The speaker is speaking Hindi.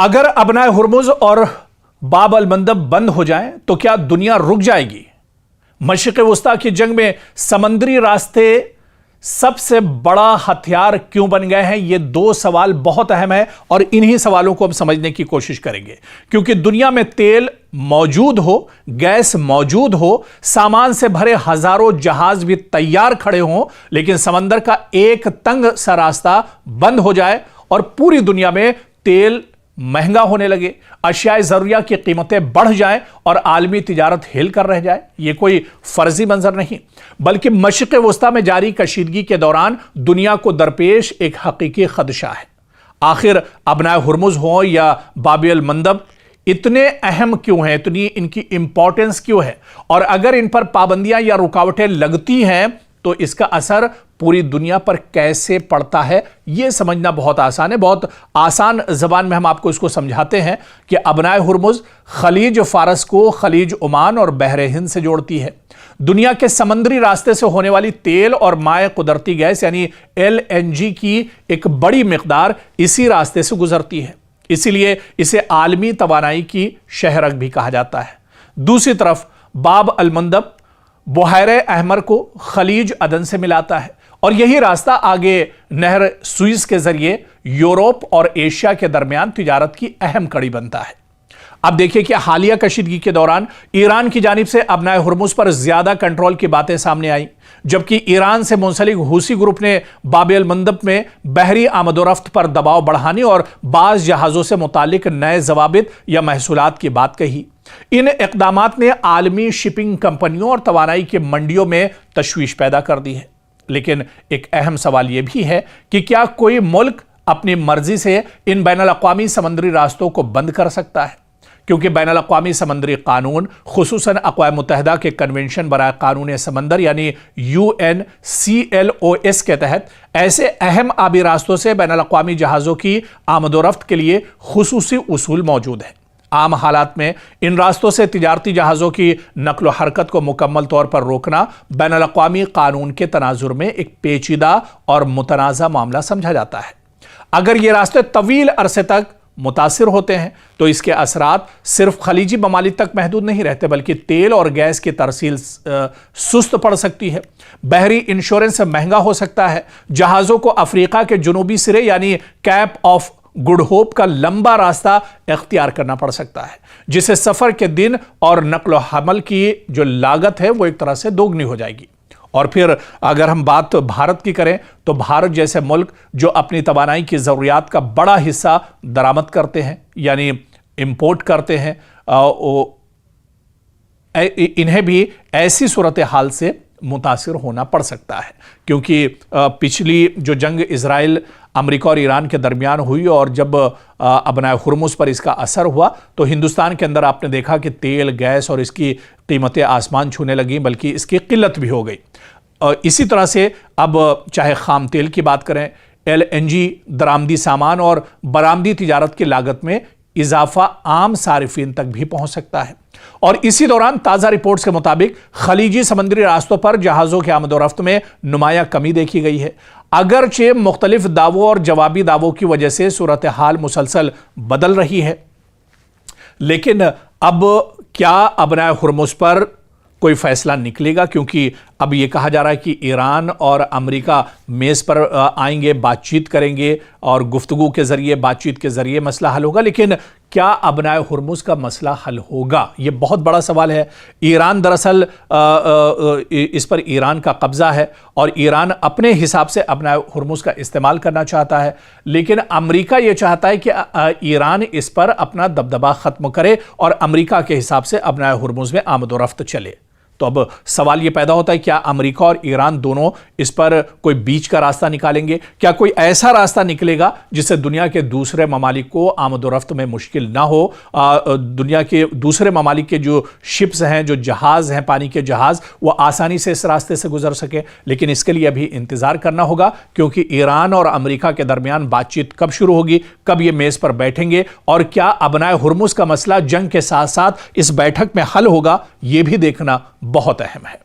अगर अबनाए हुर्मुज और बाब अल मंदब बंद हो जाएं तो क्या दुनिया रुक जाएगी? मशरिक़ वुस्ता की जंग में समुद्री रास्ते सबसे बड़ा हथियार क्यों बन गए हैं? ये दो सवाल बहुत अहम है और इन्हीं सवालों को हम समझने की कोशिश करेंगे। क्योंकि दुनिया में तेल मौजूद हो, गैस मौजूद हो, सामान से भरे हजारों जहाज भी तैयार खड़े हों, लेकिन समंदर का एक तंग सा रास्ता बंद हो जाए और पूरी दुनिया में तेल महंगा होने लगे, अशियाए जरूरिया की कीमतें बढ़ जाएं और आलमी तिजारत हिल कर रह जाए। यह कोई फर्जी मंजर नहीं, बल्कि मशरिक़ वुस्ता में जारी कशीदगी के दौरान दुनिया को दरपेश एक हकीकी खदशा है। आखिर अबनाए हुर्मुज हो या बाब अल मंदब इतने अहम क्यों हैं, इतनी इनकी इंपॉर्टेंस क्यों है, और अगर इन पर पाबंदियां या रुकावटें लगती हैं तो इसका असर पूरी दुनिया पर कैसे पड़ता है, यह समझना बहुत आसान है। बहुत आसान जबान में हम आपको इसको समझाते हैं कि अबनाए हुर्मुज खलीज फारस को खलीज ओमान और बहरे हिंद से जोड़ती है। दुनिया के समुद्री रास्ते से होने वाली तेल और माए कुदरती गैस यानी LNG की एक बड़ी मिकदार इसी रास्ते से गुजरती है, इसीलिए इसे आलमी तवानाई की शहरक भी कहा जाता है। दूसरी तरफ बाब अल मंदब बुहायरे अहमर को खलीज अदन से मिलाता है और यही रास्ता आगे नहर सुइज के जरिए यूरोप और एशिया के दरमियान तिजारत की अहम कड़ी बनता है। अब देखिए कि हालिया कशीदगी के दौरान ईरान की जानिब से अबनाए हुर्मुज पर ज्यादा कंट्रोल की बातें सामने आई, जबकि ईरान से मुंसलिक हूसी ग्रुप ने बाब अल मंदब में बहरी आमदोरफ्त पर दबाव बढ़ाने और बाज जहाजों से मुतालिक नए जवाबित या महसूलात की बात कही। इन इक़दामात ने आलमी शिपिंग कंपनियों और तवानाई की मंडियों में तशवीश पैदा कर दी है। लेकिन एक अहम सवाल यह भी है कि क्या कोई मुल्क अपनी मर्जी से इन बैनुल-अक़वामी समुद्री रास्तों को बंद कर सकता है? क्योंकि बैनुल-अक़वामी समुद्री कानून, खुसूसन अक़वाम मुत्तहिदा के कन्वेंशन बराए कानून समंदर यानी UNCLOS के तहत ऐसे अहम आबी रास्तों से बैनुल-अक़वामी जहाज़ों की आमदोरफ्त के लिए खुसूसी उसूल मौजूद है। आम हालात में इन रास्तों से तिजारती जहाज़ों की नकलो हरकत को मुकम्मल तौर पर रोकना बैनुल-अक़वामी कानून के तनाजुर में एक पेचीदा और मुतनाज़ा मामला समझा जाता है। अगर ये रास्ते तवील अरसे तक मुतासिर होते हैं तो इसके असरात सिर्फ खलीजी ममालिक तक महदूद नहीं रहते, बल्कि तेल और गैस की तरसील सुस्त पड़ सकती है, बहरी इंश्योरेंस महंगा हो सकता है, जहाज़ों को अफ्रीका के जुनूबी सिरे यानी कैप ऑफ गुड होप का लंबा रास्ता इख्तियार करना पड़ सकता है, जिससे सफर के दिन और नकलो हमल की जो लागत है वो एक तरह से दोगुनी हो जाएगी। और फिर अगर हम बात भारत की करें तो भारत जैसे मुल्क जो अपनी तवानाई की ज़रूरियात का बड़ा हिस्सा दरामद करते हैं यानी इंपोर्ट करते हैं, इन्हें भी ऐसी सूरत हाल से मुतासिर होना पड़ सकता है। क्योंकि पिछली जो जंग इजराइल, अमेरिका और ईरान के दरमियान हुई और जब अबनाए हुर्मुज पर इसका असर हुआ तो हिंदुस्तान के अंदर आपने देखा कि तेल, गैस और इसकी कीमतें आसमान छूने लगी, बल्कि इसकी किल्लत भी हो गई। इसी तरह से अब चाहे खाम तेल की बात करें, LNG दरामदी सामान और बरामदी तिजारत की लागत में इजाफा आम सारिफीन तक भी पहुंच सकता है। और इसी दौरान ताज़ा रिपोर्ट्स के मुताबिक खलीजी समुद्री रास्तों पर जहाज़ों की आमदोरफ्त में नुमाया कमी देखी गई है। अगरचे मुख्तलिफ दावों और जवाबी दावों की वजह से सूरत हाल मुसलसल बदल रही है, लेकिन अब क्या अबनाए हुर्मुज पर कोई फैसला निकलेगा? क्योंकि अब यह कहा जा रहा है कि ईरान और अमेरिका मेज़ पर आएंगे, बातचीत करेंगे और गुफ्तगू के ज़रिए, बातचीत के ज़रिए मसला हल होगा। लेकिन क्या अबनाए हुर्मुज का मसला हल होगा? यह बहुत बड़ा सवाल है। ईरान दरअसल इस पर ईरान का कब्ज़ा है और ईरान अपने हिसाब से अबनाए हुर्मुज का इस्तेमाल करना चाहता है, लेकिन अमेरिका यह चाहता है कि ईरान इस पर अपना दबदबा ख़त्म करे और अमेरिका के हिसाब से अबनाए हुर्मुज में आमदोरफ्त चले। तो अब सवाल यह पैदा होता है, क्या अमेरिका और ईरान दोनों इस पर कोई बीच का रास्ता निकालेंगे? क्या कोई ऐसा रास्ता निकलेगा जिससे दुनिया के दूसरे ममालिक को आमदोरफ्त में मुश्किल ना हो? दुनिया के दूसरे ममालिक के जो शिप्स हैं, जो जहाज़ हैं, पानी के जहाज़, वो आसानी से इस रास्ते से गुजर सके। लेकिन इसके लिए अभी इंतज़ार करना होगा, क्योंकि ईरान और अमेरिका के दरमियान बातचीत कब शुरू होगी, कब ये मेज़ पर बैठेंगे और क्या अबनाए हुर्मुज का मसला जंग के साथ साथ इस बैठक में हल होगा, ये भी देखना बहुत अहम है।